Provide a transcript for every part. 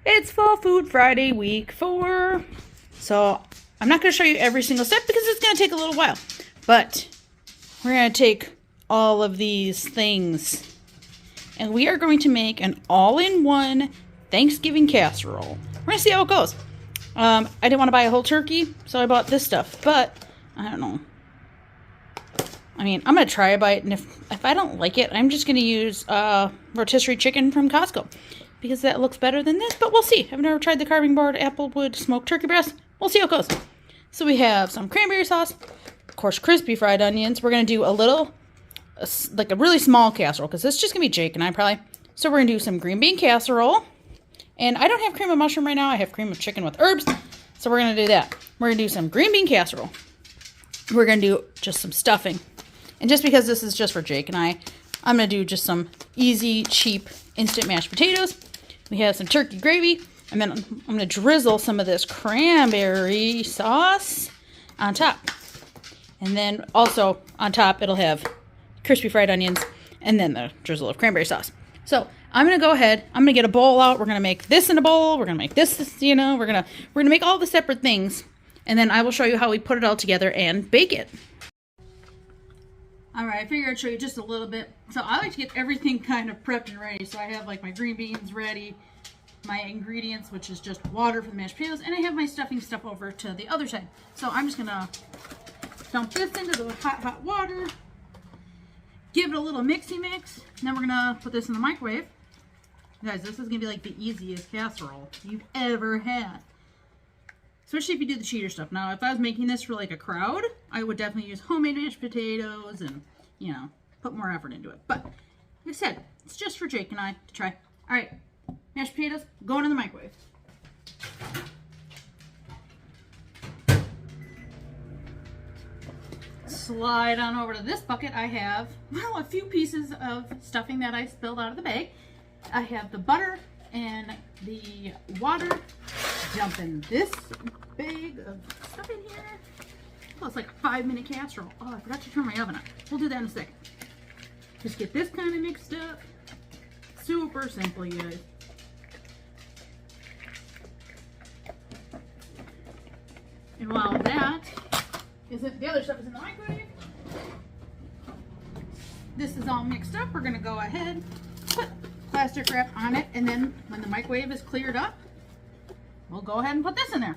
It's Fall Food Friday week 4. So I'm not going to show you every single step because it's going to take a little while. But we're going to take all of these things and we are going to make an all-in-one Thanksgiving casserole. We're going to see how it goes. I didn't want to buy a whole turkey, so I bought this stuff. But I don't know. I mean, I'm going to try a bite, and if I don't like it, I'm just going to use rotisserie chicken from Costco. Because that looks better than this, but we'll see. I've never tried the carving board applewood smoked turkey breast. We'll see how it goes. So we have some cranberry sauce, of course, crispy fried onions. We're going to do like a really small casserole, because it's just going to be Jake and I probably. So we're going to do some green bean casserole. And I don't have cream of mushroom right now. I have cream of chicken with herbs. So we're going to do that. We're going to do some green bean casserole. We're going to do just some stuffing. And just because this is just for Jake and I'm going to do just some easy, cheap, instant mashed potatoes. We have some turkey gravy. And then I'm going to drizzle some of this cranberry sauce on top. And then also on top, it'll have crispy fried onions and then the drizzle of cranberry sauce. So I'm going to go ahead. I'm going to get a bowl out. We're going to make this in a bowl. We're going to make this, we're going to make all the separate things. And then I will show you how we put it all together and bake it. All right, I figured I'd show you just a little bit. So I like to get everything kind of prepped and ready. So I have like my green beans ready, my ingredients, which is just water for the mashed potatoes, and I have my stuffing stuff over to the other side. So I'm just gonna dump this into the hot water, give it a little mixy mix, and then we're gonna put this in the microwave. Guys, this is gonna be like the easiest casserole you've ever had. Especially if you do the cheater stuff. Now, if I was making this for like a crowd, I would definitely use homemade mashed potatoes and, put more effort into it. But, like I said, it's just for Jake and I to try. All right, mashed potatoes going in the microwave. Slide on over to this bucket. I have, a few pieces of stuffing that I spilled out of the bag. I have the butter and the water. Dumping this bag of stuff in here. Well, it's like a 5-minute casserole. Oh, I forgot to turn my oven on. We'll do that in a second. Just get this kind of mixed up. Super simple, you guys. And while that isn't, the other stuff is in the microwave. This is all mixed up. We're gonna go ahead, put plastic wrap on it, and then when the microwave is cleared up, we'll go ahead and put this in there.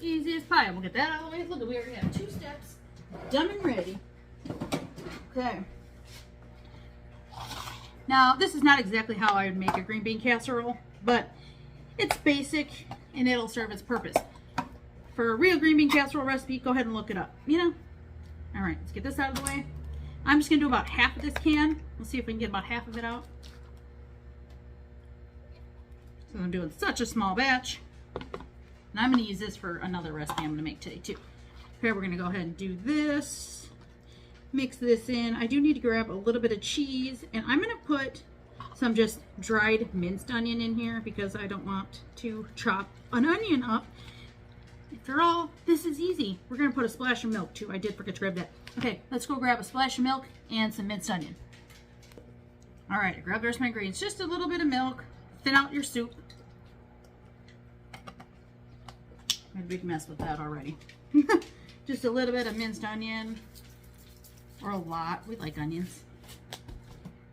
Easy as pie. We'll get that out of the way. Look, we already have 2 steps done and ready. Okay. Now, this is not exactly how I would make a green bean casserole, but it's basic and it'll serve its purpose. For a real green bean casserole recipe, go ahead and look it up. All right, let's get this out of the way. I'm just going to do about half of this can. We'll see if we can get about half of it out. So I'm doing such a small batch. And I'm going to use this for another recipe I'm going to make today too. Okay, we're going to go ahead and do this. Mix this in. I do need to grab a little bit of cheese. And I'm going to put some just dried minced onion in here because I don't want to chop an onion up. After all, this is easy. We're going to put a splash of milk too. I did forget to grab that. Okay, let's go grab a splash of milk and some minced onion. All right, I grabbed the rest of my ingredients. Just a little bit of milk. Thin out your soup. Made a big mess with that already. Just a little bit of minced onion, or a lot. We like onions.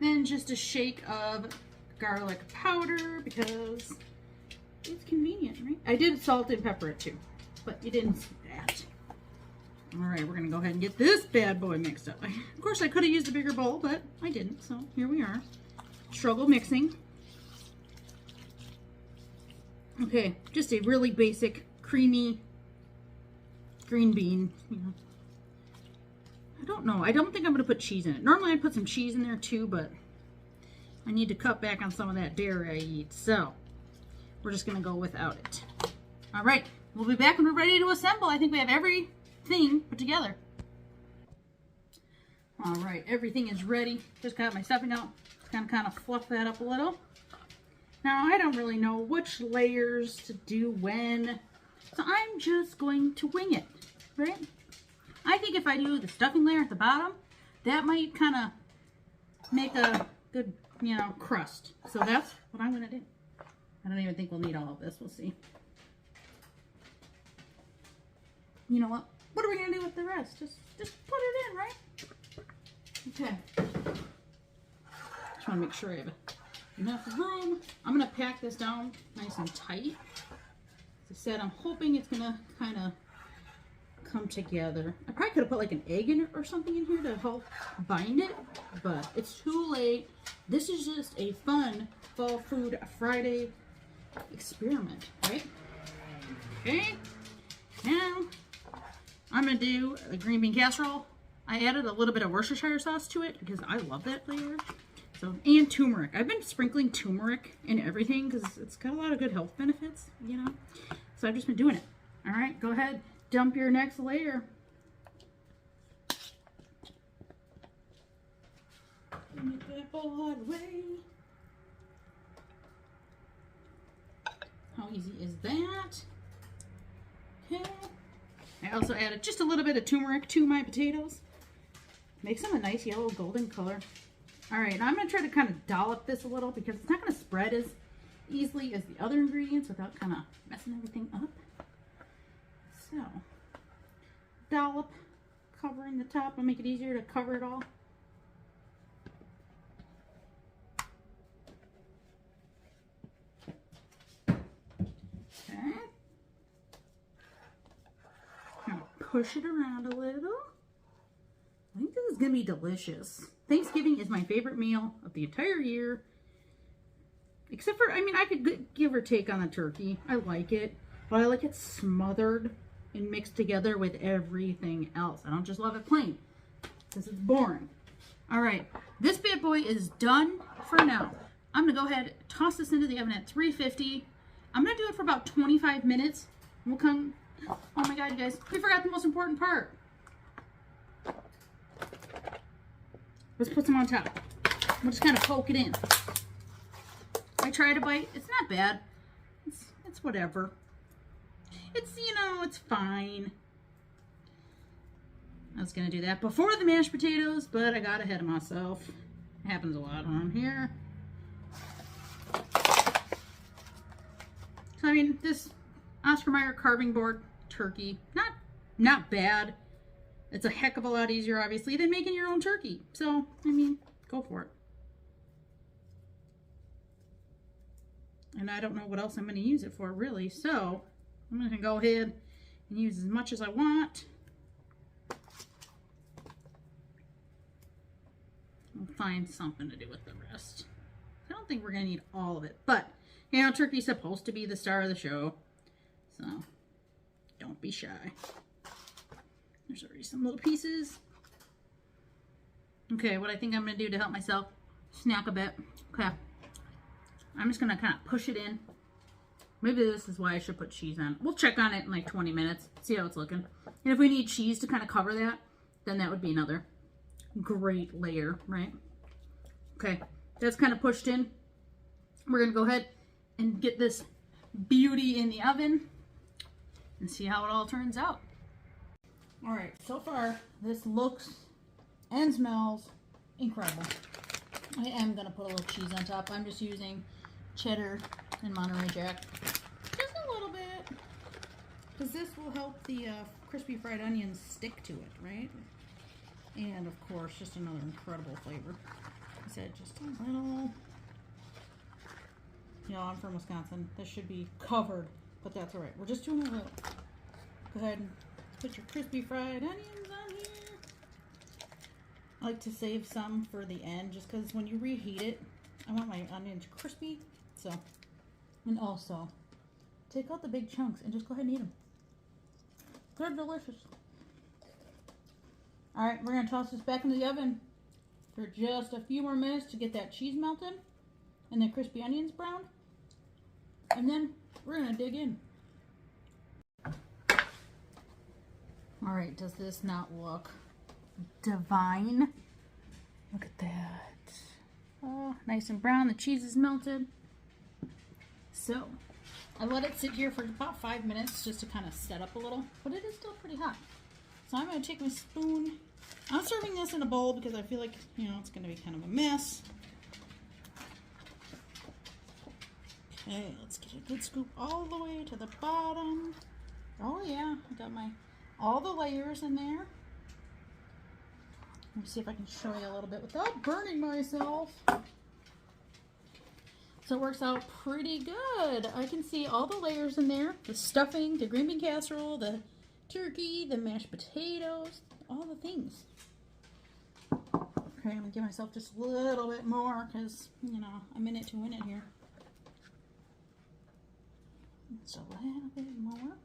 Then just a shake of garlic powder because it's convenient, right? I did salt and pepper it too, but you didn't see that. All right, we're gonna go ahead and get this bad boy mixed up. Of course, I could have used a bigger bowl, but I didn't, so here we are. Struggle mixing. Okay, just a really basic, creamy green bean. I don't know. I don't think I'm going to put cheese in it. Normally I'd put some cheese in there too, but I need to cut back on some of that dairy I eat. So we're just going to go without it. All right, we'll be back when we're ready to assemble. I think we have everything put together. All right, everything is ready. Just got my stuffing out. Just kind of fluff that up a little. Now, I don't really know which layers to do when, so I'm just going to wing it, right? I think if I do the stuffing layer at the bottom, that might kind of make a good you know, crust. So that's what I'm going to do. I don't even think we'll need all of this. We'll see. You know what? What are we going to do with the rest? Just put it in, right? Okay. Just want to make sure I have enough room. I'm going to pack this down nice and tight. As I said, I'm hoping it's going to kind of come together. I probably could have put like an egg in it or something in here to help bind it, but it's too late. This is just a fun Fall Food Friday experiment, right? Okay. Now, I'm going to do a green bean casserole. I added a little bit of Worcestershire sauce to it because I love that flavor. So, and turmeric. I've been sprinkling turmeric in everything because it's got a lot of good health benefits, you know. So I've just been doing it. All right, go ahead, dump your next layer. Get that bowl out of the way. How easy is that? Okay. I also added just a little bit of turmeric to my potatoes. Makes them a nice yellow golden color. All right, now I'm going to try to kind of dollop this a little because it's not going to spread as easily as the other ingredients without kind of messing everything up. So, dollop, covering the top. I'll make it easier to cover it all. Okay. Now push it around a little. I think this is going to be delicious. Thanksgiving is my favorite meal of the entire year. Except for, I mean, I could give or take on the turkey. I like it. But I like it smothered and mixed together with everything else. I don't just love it plain because it's boring. All right. This bad boy is done for now. I'm going to go ahead and toss this into the oven at 350. I'm going to do it for about 25 minutes. We'll come... Oh my God, you guys. We forgot the most important part. Let's put some on top. We'll just kind of poke it in. I tried a bite. It's not bad. It's whatever. It's, you know, it's fine. I was going to do that before the mashed potatoes, but I got ahead of myself. It happens a lot around here. So, I mean, this Oscar Mayer carving board turkey, not bad. It's a heck of a lot easier, obviously, than making your own turkey. So, I mean, go for it. And I don't know what else I'm going to use it for, really. So, I'm going to go ahead and use as much as I want. I'll find something to do with the rest. I don't think we're going to need all of it. But, you know, turkey's supposed to be the star of the show. So, don't be shy. There's already some little pieces. Okay, what I think I'm going to do to help myself snack a bit. Okay. I'm just going to kind of push it in. Maybe this is why I should put cheese on. We'll check on it in like 20 minutes. See how it's looking. And if we need cheese to kind of cover that, then that would be another great layer, right? Okay, that's kind of pushed in. We're going to go ahead and get this beauty in the oven and see how it all turns out. All right, so far this looks and smells incredible. I am going to put a little cheese on top. I'm just using cheddar and Monterey Jack. Just a little bit. Because this will help the crispy fried onions stick to it, right? And of course, just another incredible flavor. I said just a little. You know, I'm from Wisconsin. This should be covered, but that's all right. We're just doing a little. Go ahead and put your crispy fried onions on here. I like to save some for the end just because when you reheat it, I want my onions crispy. So, and also, take out the big chunks and just go ahead and eat them. They're delicious. Alright, we're going to toss this back into the oven for just a few more minutes to get that cheese melted and the crispy onions browned. And then we're going to dig in. Alright, does this not look divine? Look at that. Oh, nice and brown. The cheese is melted. So, I let it sit here for about 5 minutes just to kind of set up a little, but it is still pretty hot. So I'm going to take my spoon. I'm serving this in a bowl because I feel like, you know, it's going to be kind of a mess. Okay, let's get a good scoop all the way to the bottom. Oh yeah, I got all the layers in there. Let me see if I can show you a little bit without burning myself. So it works out pretty good. I can see all the layers in there. The stuffing, the green bean casserole, the turkey, the mashed potatoes, all the things. Okay, I'm gonna give myself just a little bit more because, you know, I'm in it to win it here. Just a little bit more.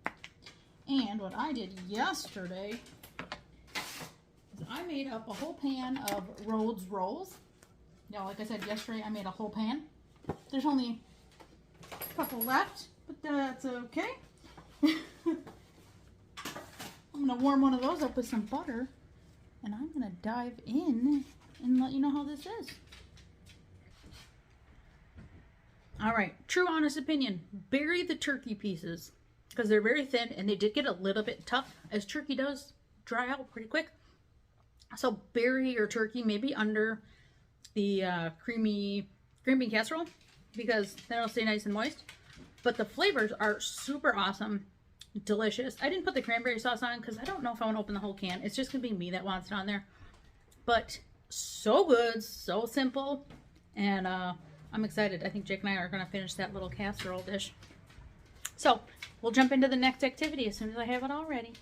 And what I did yesterday is I made up a whole pan of Rhodes rolls. Now, like I said yesterday, I made a whole pan. There's only a couple left, but that's okay. I'm gonna warm one of those up with some butter, and I'm gonna dive in and let you know how this is. All right, true honest opinion, bury the turkey pieces because they're very thin and they did get a little bit tough, as turkey does dry out pretty quick. So bury your turkey maybe under the creamy green bean casserole because then it'll stay nice and moist. But the flavors are super awesome, delicious. I didn't put the cranberry sauce on because I don't know if I want to open the whole can. It's just gonna be me that wants it on there. But so good, so simple, and I'm excited. I think Jake and I are gonna finish that little casserole dish. So we'll jump into the next activity as soon as I have it all ready.